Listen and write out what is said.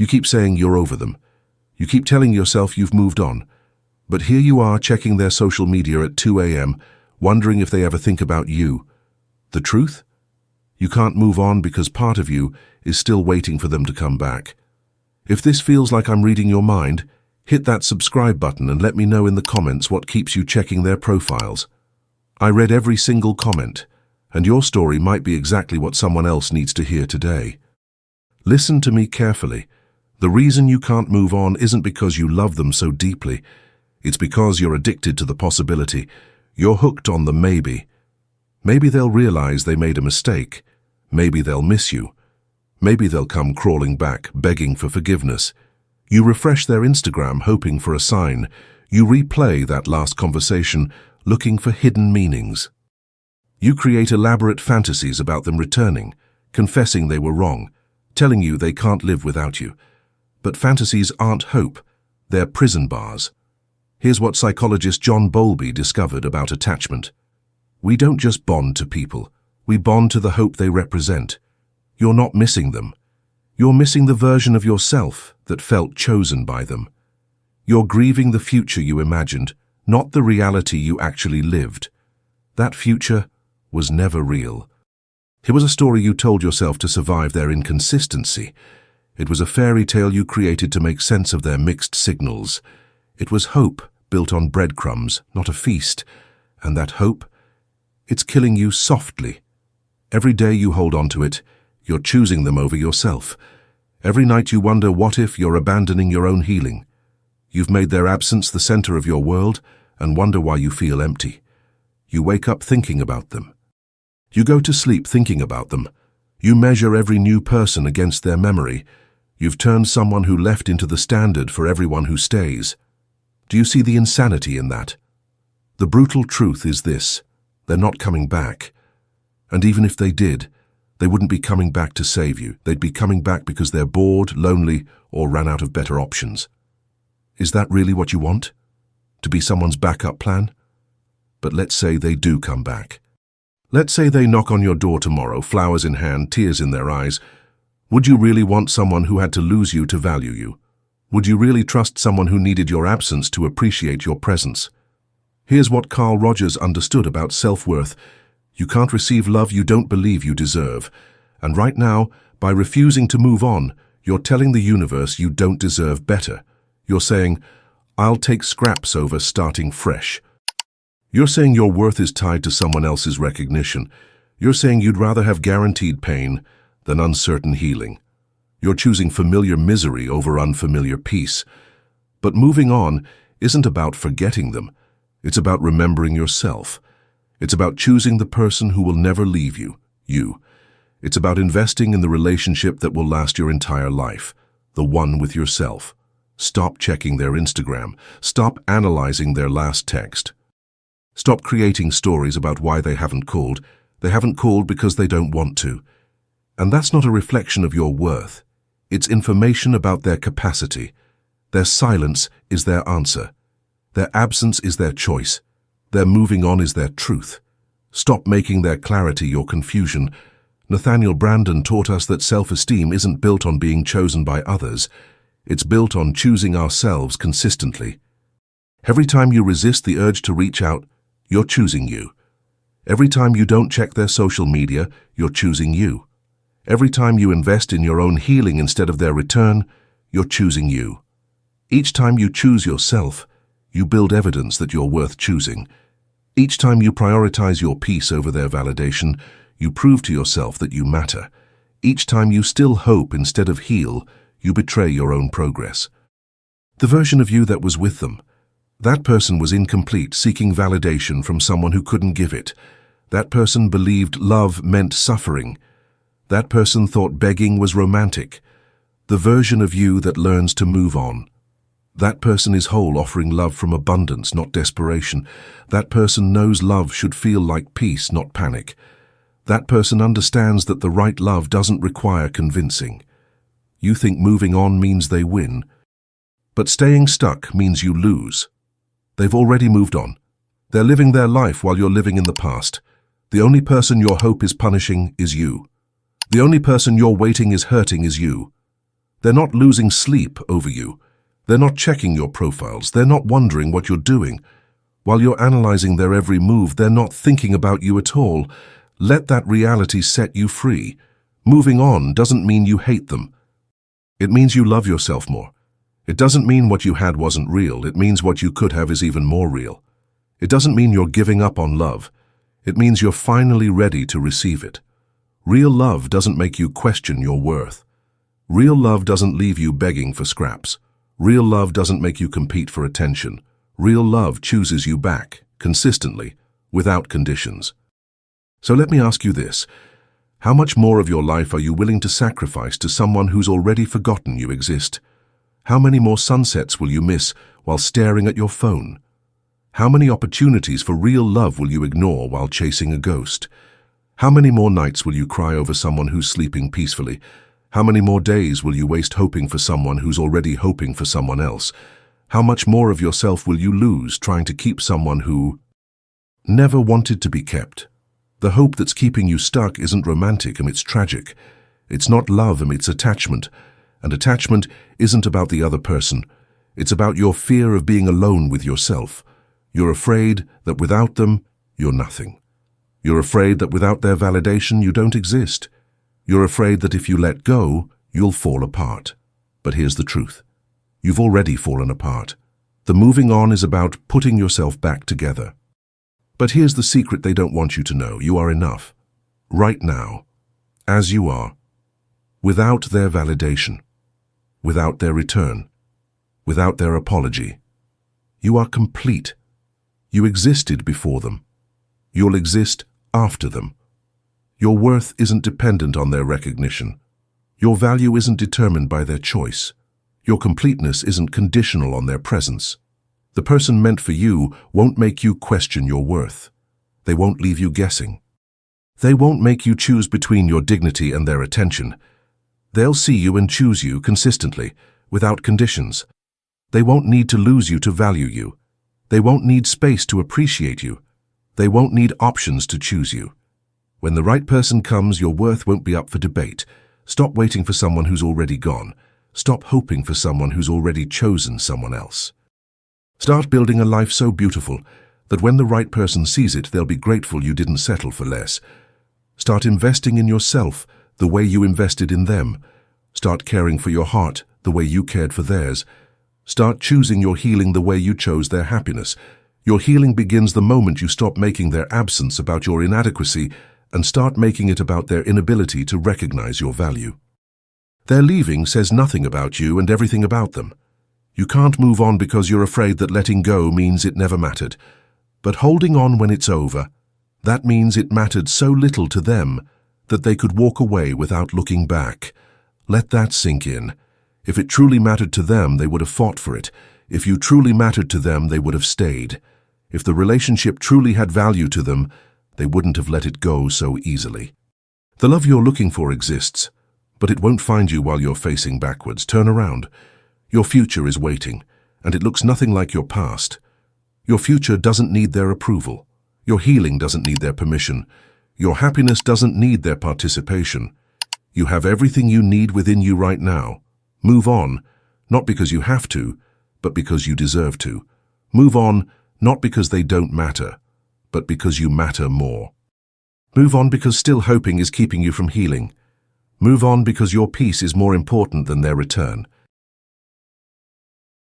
You keep saying you're over them. You keep telling yourself you've moved on. But here you are checking their social media at 2 a.m., wondering if they ever think about you. The truth? You can't move on because part of you is still waiting for them to come back. If this feels like I'm reading your mind, hit that subscribe button and let me know in the comments what keeps you checking their profiles. I read every single comment, and your story might be exactly what someone else needs to hear today. Listen to me carefully. The reason you can't move on isn't because you love them so deeply. It's because you're addicted to the possibility. You're hooked on the maybe. Maybe they'll realize they made a mistake. Maybe they'll miss you. Maybe they'll come crawling back, begging for forgiveness. You refresh their Instagram hoping for a sign. You replay that last conversation looking for hidden meanings. You create elaborate fantasies about them returning, confessing they were wrong, telling you they can't live without you. But fantasies aren't hope, they're prison bars. Here's what psychologist John Bowlby discovered about attachment. We don't just bond to people, we bond to the hope they represent. You're not missing them. You're missing the version of yourself that felt chosen by them. You're grieving the future you imagined, not the reality you actually lived. That future was never real. It was a story you told yourself to survive their inconsistency. It was a fairy tale you created to make sense of their mixed signals. It was hope built on breadcrumbs, not a feast. And that hope, it's killing you softly. Every day you hold on to it, you're choosing them over yourself. Every night you wonder what if you're abandoning your own healing. You've made their absence the center of your world and wonder why you feel empty. You wake up thinking about them. You go to sleep thinking about them. You measure every new person against their memory. You've turned someone who left into the standard for everyone who stays. Do you see the insanity in that? The brutal truth is this: they're not coming back. And even if they did, they wouldn't be coming back to save you. They'd be coming back because they're bored, lonely, or ran out of better options. Is that really what you want? To be someone's backup plan? But let's say they do come back. Let's say they knock on your door tomorrow, flowers in hand, tears in their eyes. Would you really want someone who had to lose you to value you? Would you really trust someone who needed your absence to appreciate your presence? Here's what Carl Rogers understood about self-worth. You can't receive love you don't believe you deserve. And right now, by refusing to move on, you're telling the universe you don't deserve better. You're saying, I'll take scraps over starting fresh. You're saying your worth is tied to someone else's recognition. You're saying you'd rather have guaranteed pain than uncertain healing. You're choosing familiar misery over unfamiliar peace. But moving on isn't about forgetting them. It's about remembering yourself. It's about choosing the person who will never leave you, you. It's about investing in the relationship that will last your entire life, the one with yourself. Stop checking their Instagram. Stop analyzing their last text. Stop creating stories about why they haven't called. They haven't called because they don't want to. And that's not a reflection of your worth. It's information about their capacity. Their silence is their answer. Their absence is their choice. Their moving on is their truth. Stop making their clarity your confusion. Nathaniel Branden taught us that self-esteem isn't built on being chosen by others. It's built on choosing ourselves consistently. Every time you resist the urge to reach out, you're choosing you. Every time you don't check their social media, you're choosing you. Every time you invest in your own healing instead of their return, you're choosing you. Each time you choose yourself, you build evidence that you're worth choosing. Each time you prioritize your peace over their validation, you prove to yourself that you matter. Each time you still hope instead of heal, you betray your own progress. The version of you that was with them, that person was incomplete, seeking validation from someone who couldn't give it. That person believed love meant suffering. That person thought begging was romantic. The version of you that learns to move on. That person is whole, offering love from abundance, not desperation. That person knows love should feel like peace, not panic. That person understands that the right love doesn't require convincing. You think moving on means they win, but staying stuck means you lose. They've already moved on. They're living their life while you're living in the past. The only person your hope is punishing is you. The only person you're waiting is hurting is you. They're not losing sleep over you. They're not checking your profiles. They're not wondering what you're doing. While you're analyzing their every move, they're not thinking about you at all. Let that reality set you free. Moving on doesn't mean you hate them. It means you love yourself more. It doesn't mean what you had wasn't real. It means what you could have is even more real. It doesn't mean you're giving up on love. It means you're finally ready to receive it. Real love doesn't make you question your worth. Real love doesn't leave you begging for scraps. Real love doesn't make you compete for attention. Real love chooses you back, consistently, without conditions. So let me ask you this. How much more of your life are you willing to sacrifice to someone who's already forgotten you exist? How many more sunsets will you miss while staring at your phone? How many opportunities for real love will you ignore while chasing a ghost? How many more nights will you cry over someone who's sleeping peacefully? How many more days will you waste hoping for someone who's already hoping for someone else? How much more of yourself will you lose trying to keep someone who never wanted to be kept? The hope that's keeping you stuck isn't romantic, it's tragic. It's not love, it's attachment. And attachment isn't about the other person. It's about your fear of being alone with yourself. You're afraid that without them, you're nothing. You're afraid that without their validation, you don't exist. You're afraid that if you let go, you'll fall apart. But here's the truth. You've already fallen apart. The moving on is about putting yourself back together. But here's the secret they don't want you to know. You are enough. Right now. As you are. Without their validation. Without their return. Without their apology. You are complete. You existed before them. You'll exist after them. Your worth isn't dependent on their recognition. Your value isn't determined by their choice. Your completeness isn't conditional on their presence. The person meant for you won't make you question your worth. They won't leave you guessing. They won't make you choose between your dignity and their attention. They'll see you and choose you consistently, without conditions. They won't need to lose you to value you. They won't need space to appreciate you. They won't need options to choose you. When the right person comes, your worth won't be up for debate. Stop waiting for someone who's already gone. Stop hoping for someone who's already chosen someone else. Start building a life so beautiful that when the right person sees it, they'll be grateful you didn't settle for less. Start investing in yourself the way you invested in them. Start caring for your heart the way you cared for theirs. Start choosing your healing the way you chose their happiness. Your healing begins the moment you stop making their absence about your inadequacy and start making it about their inability to recognize your value. Their leaving says nothing about you and everything about them. You can't move on because you're afraid that letting go means it never mattered. But holding on when it's over, that means it mattered so little to them that they could walk away without looking back. Let that sink in. If it truly mattered to them, they would have fought for it. If you truly mattered to them, they would have stayed. If the relationship truly had value to them, they wouldn't have let it go so easily. The love you're looking for exists, but it won't find you while you're facing backwards. Turn around. Your future is waiting, and it looks nothing like your past. Your future doesn't need their approval. Your healing doesn't need their permission. Your happiness doesn't need their participation. You have everything you need within you right now. Move on, not because you have to, but because you deserve to. Move on, not because they don't matter, but because you matter more. Move on because still hoping is keeping you from healing. Move on because your peace is more important than their return.